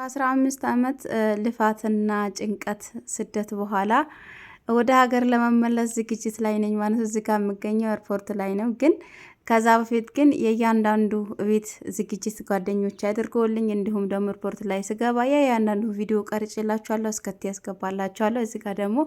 ከ15 ዓመት ልፋትና ጭንቀት ስደት በኋላ ወደ ሀገር ለመመለስ ዝግጅት ላይ ነኝ ማለት ነው። እዚህ ጋር የምገኘው ኤርፖርት ላይ ነው። ግን ከዛ በፊት ግን የእያንዳንዱ ቤት ዝግጅት ጓደኞች ያድርገውልኝ። እንዲሁም ደግሞ ኤርፖርት ላይ ስገባ የእያንዳንዱ ቪዲዮ ቀርጬላችኋለሁ፣ እስከት ያስገባላችኋለሁ። እዚህ ጋር ደግሞ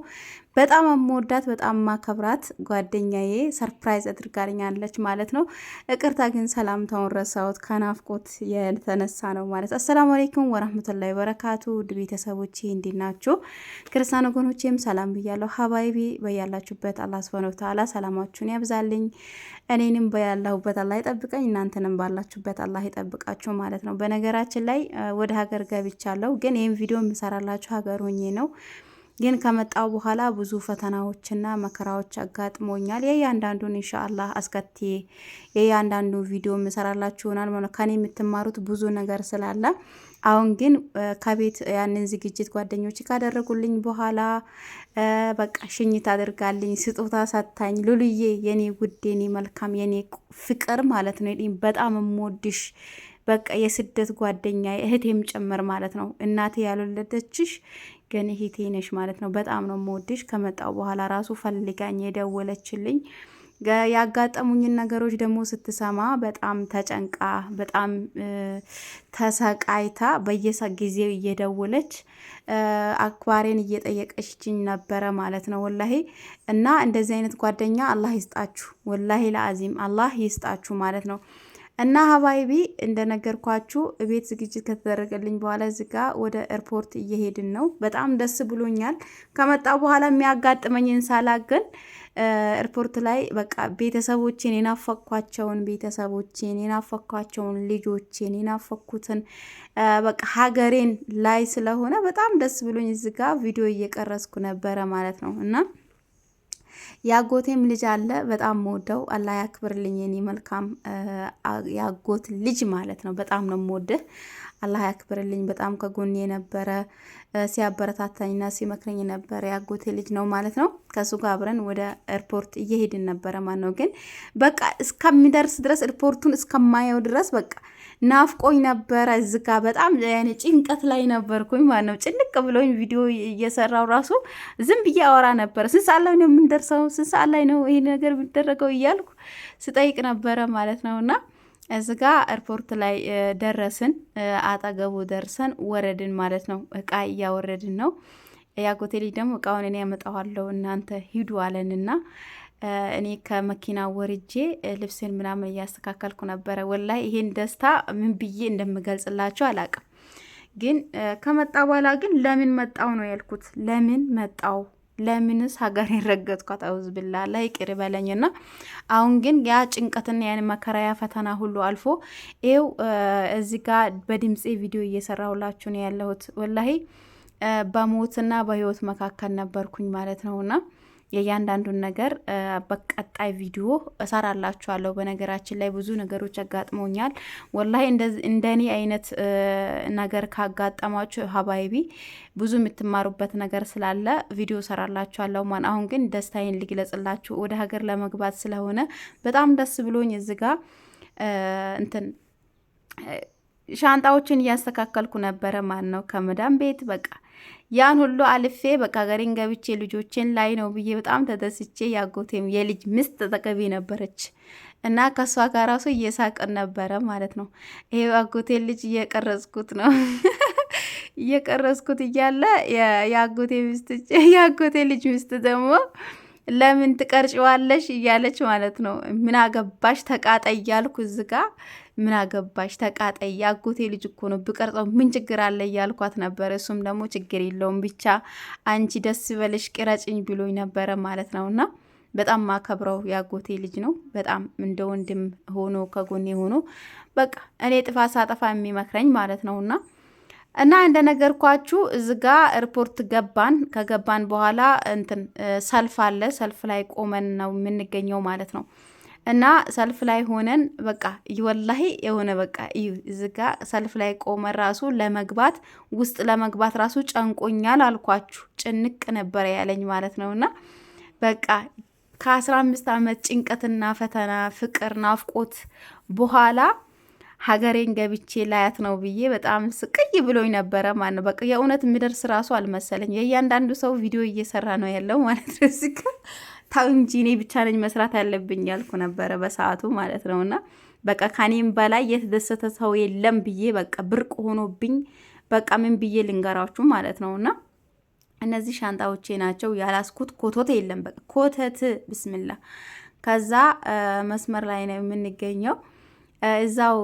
በጣም የምወዳት በጣም ማከብራት ጓደኛዬ ሰርፕራይዝ አድርጋልኛለች ማለት ነው። ይቅርታ ግን ሰላምታውን ረሳሁት ከናፍቆት የተነሳ ነው ማለት። አሰላሙ አለይኩም ወራህመቱላሂ ወበረካቱ ውድ ቤተሰቦቼ እንዴት ናችሁ? ክርስቲያን ወገኖቼም ሰላም ብያለሁ። ሀባይቢ በያላችሁበት አላህ ሱብሃነሁ ወተዓላ ሰላማችሁን ያብዛልኝ። እኔንም በያለሁበት አላህ ይጠብቀኝ፣ እናንተንም ባላችሁበት አላህ ይጠብቃችሁ ማለት ነው። በነገራችን ላይ ወደ ሀገር ገብቻለሁ፣ ግን ይህን ቪዲዮ የምሰራላችሁ ሀገር ሆኜ ነው። ግን ከመጣው በኋላ ብዙ ፈተናዎችና መከራዎች አጋጥሞኛል። የእያንዳንዱን ኢንሻአላህ አስከቴ የእያንዳንዱ ቪዲዮ የምሰራላችሁ ይሆናል ማለት ነው። ከኔ የምትማሩት ብዙ ነገር ስላለ አሁን ግን ከቤት ያንን ዝግጅት ጓደኞች ካደረጉልኝ በኋላ በቃ ሽኝት አድርጋልኝ ስጦታ ሰታኝ ሉሉዬ የኔ ውድ የኔ መልካም የኔ ፍቅር ማለት ነው። በጣም የምወድሽ በቃ የስደት ጓደኛ እህቴም ጭምር ማለት ነው። እናቴ ያልወለደችሽ ግን እህቴ ነሽ ማለት ነው። በጣም ነው የምወድሽ። ከመጣው በኋላ ራሱ ፈልጋኝ የደወለችልኝ ያጋጠሙኝን ነገሮች ደግሞ ስትሰማ በጣም ተጨንቃ በጣም ተሰቃይታ በየጊዜው እየደወለች አክባሬን እየጠየቀችኝ ነበረ ማለት ነው። ወላሂ እና እንደዚህ አይነት ጓደኛ አላህ ይስጣችሁ፣ ወላሂ ለአዚም አላህ ይስጣችሁ ማለት ነው። እና ሀባይቢ እንደነገርኳችሁ ቤት ዝግጅት ከተደረገልኝ በኋላ እዚህ ጋር ወደ ኤርፖርት እየሄድን ነው። በጣም ደስ ብሎኛል። ከመጣው በኋላ የሚያጋጥመኝን ሳላገን ኤርፖርት ላይ በቃ ቤተሰቦቼን የናፈኳቸውን ልጆቼን የናፈኩትን በቃ ሀገሬን ላይ ስለሆነ በጣም ደስ ብሎኝ እዚህ ጋር ቪዲዮ እየቀረስኩ ነበረ ማለት ነው። እና ያጎቴም ልጅ አለ በጣም የምወደው አላህ ያክብርልኝ። የኔ መልካም ያጎት ልጅ ማለት ነው። በጣም ነው የምወደው፣ አላህ ያክብርልኝ። በጣም ከጎኔ የነበረ ሲያበረታታኝና ሲመክረኝ ነበረ ያጎቴ ልጅ ነው ማለት ነው። ከሱ ጋር አብረን ወደ ኤርፖርት እየሄድን ነበረ ማለት ነው። ግን በቃ እስከሚደርስ ድረስ ኤርፖርቱን እስከማየው ድረስ በቃ ናፍቆኝ ነበረ። እዚጋ በጣም ያኔ ጭንቀት ላይ ነበርኩኝ ማለት ነው። ጭንቅ ብሎኝ ቪዲዮ እየሰራው ራሱ ዝም ብዬ አወራ ነበረ። ስንት ሰዓት ላይ ነው የምንደርሰው? ስንት ሰዓት ላይ ነው ይሄ ነገር የሚደረገው? እያልኩ ስጠይቅ ነበረ ማለት ነው። እና እዚጋ ኤርፖርት ላይ ደረስን። አጠገቡ ደርሰን ወረድን ማለት ነው። እቃ እያወረድን ነው። ያጎቴ ልጅ ደግሞ እቃውን እኔ ያመጣዋለሁ እናንተ ሂዱ አለንና እኔ ከመኪና ወርጄ ልብስን ምናምን እያስተካከልኩ ነበረ። ወላይ ይሄን ደስታ ምን ብዬ እንደምገልጽላችሁ አላቅም። ግን ከመጣ በኋላ ግን ለምን መጣው ነው ያልኩት። ለምን መጣው? ለምንስ ሀገሬን ረገጥኳት? አውዝ ብላ ላይ ቅር በለኝና አሁን ግን ያ ጭንቀትና ያን መከራ ያ ፈተና ሁሉ አልፎ ይኸው እዚህ ጋር በድምጼ ቪዲዮ እየሰራሁላችሁ ነው ያለሁት። ወላሂ በሞትና በህይወት መካከል ነበርኩኝ ማለት ነውና የእያንዳንዱን ነገር በቀጣይ ቪዲዮ እሰራላችኋለሁ። በነገራችን ላይ ብዙ ነገሮች አጋጥመውኛል። ወላሂ እንደኔ አይነት ነገር ካጋጠማችሁ ሀባይቢ ብዙ የምትማሩበት ነገር ስላለ ቪዲዮ እሰራላችኋለሁ። ማን አሁን ግን ደስታዬን ልግለጽላችሁ ወደ ሀገር ለመግባት ስለሆነ በጣም ደስ ብሎኝ እዚህ ጋር እንትን ሻንጣዎችን እያስተካከልኩ ነበረ ማን ነው ከመዳም ቤት በቃ ያን ሁሉ አልፌ በቃ ሀገሬን ገብቼ ልጆችን ላይ ነው ብዬ በጣም ተደስቼ ያጎቴም የልጅ ምስት ተጠገቢ ነበረች እና ከሷ ጋር ራሱ እየሳቅን ነበረ ማለት ነው። ይሄ አጎቴ ልጅ እየቀረጽኩት ነው እየቀረጽኩት እያለ ያጎቴ ልጅ ምስት ደግሞ ለምን ትቀርጭዋለሽ እያለች ማለት ነው። ምን አገባሽ ተቃጠይ እያልኩ እዚህ ጋር ምን አገባሽ ተቃጠይ ያጎቴ ልጅ እኮ ነው ብቀርጸው ምን ችግር አለ እያልኳት ነበር። እሱም ደግሞ ችግር የለውም ብቻ አንቺ ደስ በለሽ ቅረጭኝ ብሎኝ ነበረ ማለት ነውና በጣም ማከብረው ያጎቴ ልጅ ነው። በጣም እንደ ወንድም ሆኖ ከጎኔ ሆኖ በቃ እኔ ጥፋት ሳጠፋ የሚመክረኝ ማለት ነውና እና እንደነገርኳችሁ እዚጋ ኤርፖርት ገባን። ከገባን በኋላ እንትን ሰልፍ አለ። ሰልፍ ላይ ቆመን ነው የምንገኘው ማለት ነው። እና ሰልፍ ላይ ሆነን በቃ ወላሂ የሆነ በቃ እዚጋ ሰልፍ ላይ ቆመን ራሱ ለመግባት ውስጥ ለመግባት ራሱ ጨንቆኛል አልኳችሁ። ጭንቅ ነበር ያለኝ ማለት ነውና በቃ ከ15 ዓመት ጭንቀትና ፈተና ፍቅር ናፍቆት በኋላ ሀገሬን ገብቼ ላያት ነው ብዬ በጣም ስቅይ ብሎኝ ነበረ ማለት ነው። በቃ የእውነት የሚደርስ ራሱ አልመሰለኝ። የእያንዳንዱ ሰው ቪዲዮ እየሰራ ነው ያለው ማለት ነው። እዚህ ታው እንጂ እኔ ብቻ ነኝ መስራት ያለብኝ ያልኩ ነበረ በሰዓቱ ማለት ነው። እና በቃ ከኔም በላይ የተደሰተ ሰው የለም ብዬ በቃ ብርቅ ሆኖብኝ በቃ ምን ብዬ ልንገራችሁ ማለት ነው። እና እነዚህ ሻንጣዎቼ ናቸው። ያላስኩት ኮቶት የለም በቃ ኮተት ብስምላ። ከዛ መስመር ላይ ነው የምንገኘው እዛው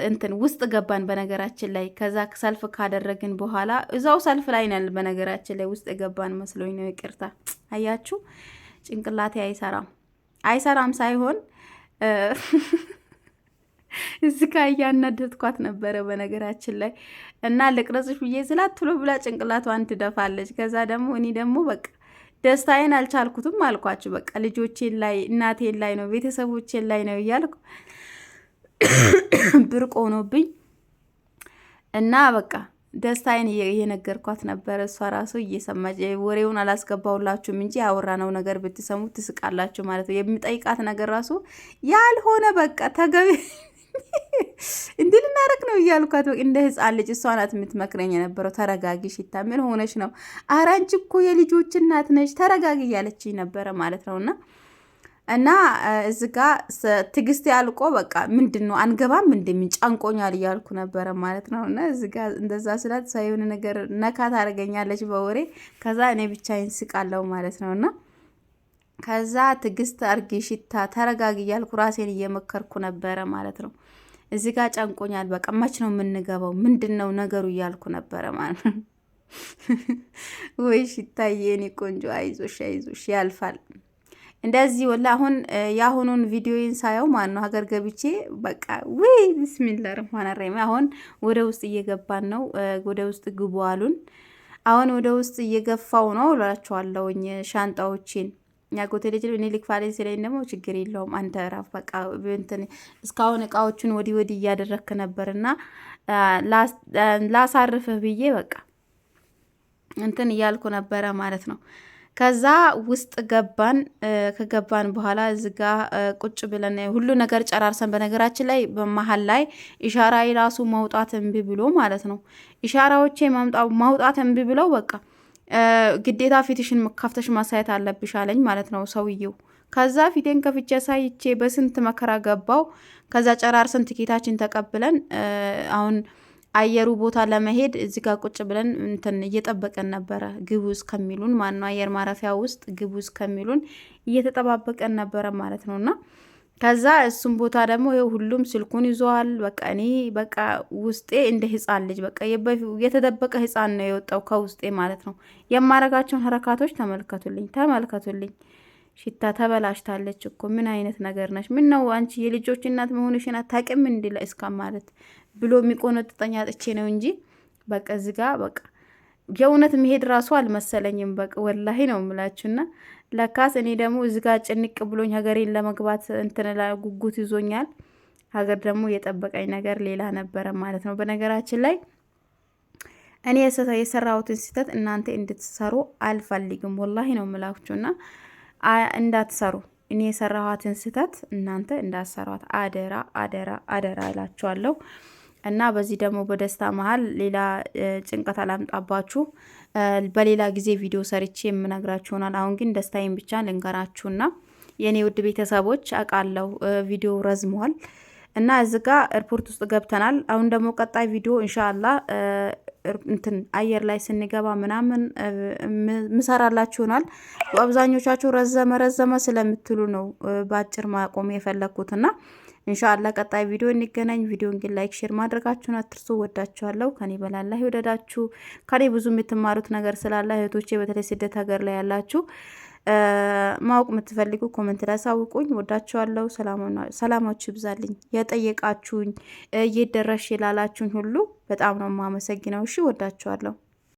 እንትን ውስጥ ገባን በነገራችን ላይ። ከዛ ሰልፍ ካደረግን በኋላ እዛው ሰልፍ ላይ ነን በነገራችን ላይ። ውስጥ የገባን መስሎኝ ነው፣ ይቅርታ። አያችሁ ጭንቅላቴ አይሰራም ሳይሆን እዚህ ጋር እያናደድኳት ነበረ በነገራችን ላይ። እና ልቅረጽሽ ብዬ ስላት ቶሎ ብላ ጭንቅላቷን ትደፋለች። ከዛ ደግሞ እኔ ደግሞ በቃ ደስታዬን አልቻልኩትም አልኳችሁ። በቃ ልጆቼን ላይ እናቴን ላይ ነው ቤተሰቦቼን ላይ ነው እያልኩ ብርቅ ሆኖብኝ እና በቃ ደስታዬን እየነገርኳት ነበረ። እሷ ራሱ እየሰማች ወሬውን አላስገባውላችሁም እንጂ ያወራነው ነገር ብትሰሙ ትስቃላችሁ ማለት ነው። የሚጠይቃት ነገር ራሱ ያልሆነ በቃ ተገቢ እንዲህ ልናረግ ነው እያልኳት እንደ ሕፃን ልጅ እሷ ናት የምትመክረኝ የነበረው። ተረጋጊ ሽታ፣ ምን ሆነች ነው? ኧረ አንቺ እኮ የልጆች እናት ነች፣ ተረጋጊ እያለችኝ ነበረ ማለት ነውና እና እዚ ጋ ትግስት ያልቆ በቃ ምንድን ነው አንገባም እንደምን ጫንቆኛል እያልኩ ነበረ ማለት ነው። እና እዚ ጋ እንደዛ ስላት ሳይሆን ነገር ነካ ታደርገኛለች በወሬ። ከዛ እኔ ብቻዬን ስቃለው ማለት ነው። እና ከዛ ትግስት አርጊ ሽታ ተረጋጊ እያልኩ ራሴን እየመከርኩ ነበረ ማለት ነው። እዚ ጋ ጫንቆኛል በቃ መች ነው የምንገባው? ምንድን ነው ነገሩ እያልኩ ነበረ ማለት ነው። ወይ ሽታዬ የኔ ቆንጆ አይዞሽ አይዞሽ ያልፋል። እንደዚህ ወላ አሁን የአሁኑን ቪዲዮን ሳየው ማን ነው ሀገር ገብቼ በቃ ወይ ቢስሚላህ ረህማን ረሂም። አሁን ወደ ውስጥ እየገባን ነው። ወደ ውስጥ ግቡ አሉን። አሁን ወደ ውስጥ እየገፋው ነው እላችኋለሁኝ ሻንጣዎቼን። ያጎቴ ልጅ እኔ ልክፋለኝ ሲለኝ ደግሞ ችግር የለውም አንተ ራፍ በቃ እንትን እስካሁን እቃዎቹን ወዲህ ወዲህ እያደረክ ነበርና ላሳርፍህ ብዬ በቃ እንትን እያልኩ ነበረ ማለት ነው። ከዛ ውስጥ ገባን። ከገባን በኋላ እዚጋ ቁጭ ብለን ሁሉ ነገር ጨራርሰን፣ በነገራችን ላይ በመሀል ላይ ኢሻራ ራሱ ማውጣት እምቢ ብሎ ማለት ነው። ኢሻራዎቼ ማውጣት እምቢ ብለው በቃ ግዴታ ፊትሽን ከፍተሽ ማሳየት አለብሽ አለኝ ማለት ነው ሰውየው። ከዛ ፊቴን ከፍቼ ሳይቼ በስንት መከራ ገባው። ከዛ ጨራርሰን ትኬታችን ተቀብለን አሁን አየሩ ቦታ ለመሄድ እዚህ ጋር ቁጭ ብለን እንትን እየጠበቀን ነበረ። ግቡ እስከሚሉን ማን ነው አየር ማረፊያ ውስጥ ግቡ እስከሚሉን እየተጠባበቀን ነበረ ማለት ነውና ከዛ እሱም ቦታ ደግሞ ይሄ ሁሉም ስልኩን ይዟል። በቃ እኔ በቃ ውስጤ እንደ ህፃን ልጅ በቃ የተደበቀ ህፃን ነው የወጣው ከውስጤ ማለት ነው። የማረጋቸውን ሀረካቶች ተመልከቱልኝ። ሽታ ተበላሽታለች እኮ ምን አይነት ነገር ነሽ? ምን ነው አንቺ የልጆች እናት መሆንሽን አታውቂም እንዲለ እስካ ማለት ብሎ የሚቆነጥጠኝ አጥቼ ነው እንጂ በቃ እዚጋ በቃ የእውነት መሄድ ራሱ አልመሰለኝም። በቃ ወላሂ ነው የምላችሁና ለካስ እኔ ደግሞ እዚጋ ጭንቅ ብሎኝ ሀገሬን ለመግባት እንትን ጉጉት ይዞኛል። ሀገር ደግሞ የጠበቀኝ ነገር ሌላ ነበረ ማለት ነው። በነገራችን ላይ እኔ የሰራሁትን ስህተት እናንተ እንድትሰሩ አልፈልግም። ወላሂ ነው የምላችሁና እንዳትሰሩ እኔ የሰራኋትን ስህተት እናንተ እንዳትሰሯት አደራ አደራ አደራ እላችኋለሁ። እና በዚህ ደግሞ በደስታ መሀል ሌላ ጭንቀት አላምጣባችሁ። በሌላ ጊዜ ቪዲዮ ሰርቼ የምነግራችሁናል። አሁን ግን ደስታዬን ብቻ ልንገራችሁና የኔ ውድ ቤተሰቦች አውቃለሁ ቪዲዮ ረዝሟል እና እዚህ ጋር ኤርፖርት ውስጥ ገብተናል። አሁን ደግሞ ቀጣይ ቪዲዮ ኢንሻአላህ እንትን አየር ላይ ስንገባ ምናምን ምሰራላችሁናል። አብዛኞቻችሁ ረዘመ ስለምትሉ ነው በአጭር ማቆም የፈለኩትና ኢንሻአላህ ቀጣይ ቪዲዮ እንገናኝ። ቪዲዮን ግን ላይክ ሼር ማድረጋችሁን አትርሱ። ወዳችኋለሁ። ከኔ በላላህ ይወደዳችሁ። ከኔ ብዙ የምትማሩት ነገር ስላለ እህቶቼ በተለይ ስደት ሀገር ላይ ያላችሁ ማወቅ የምትፈልጉ ኮሜንት ላይ አሳውቁኝ። ወዳችኋለሁ። ሰላማችሁ ይብዛልኝ። የጠየቃችሁኝ እየደረሽ ላላችሁኝ ሁሉ በጣም ነው የማመሰግነው። እሺ ወዳችኋለሁ።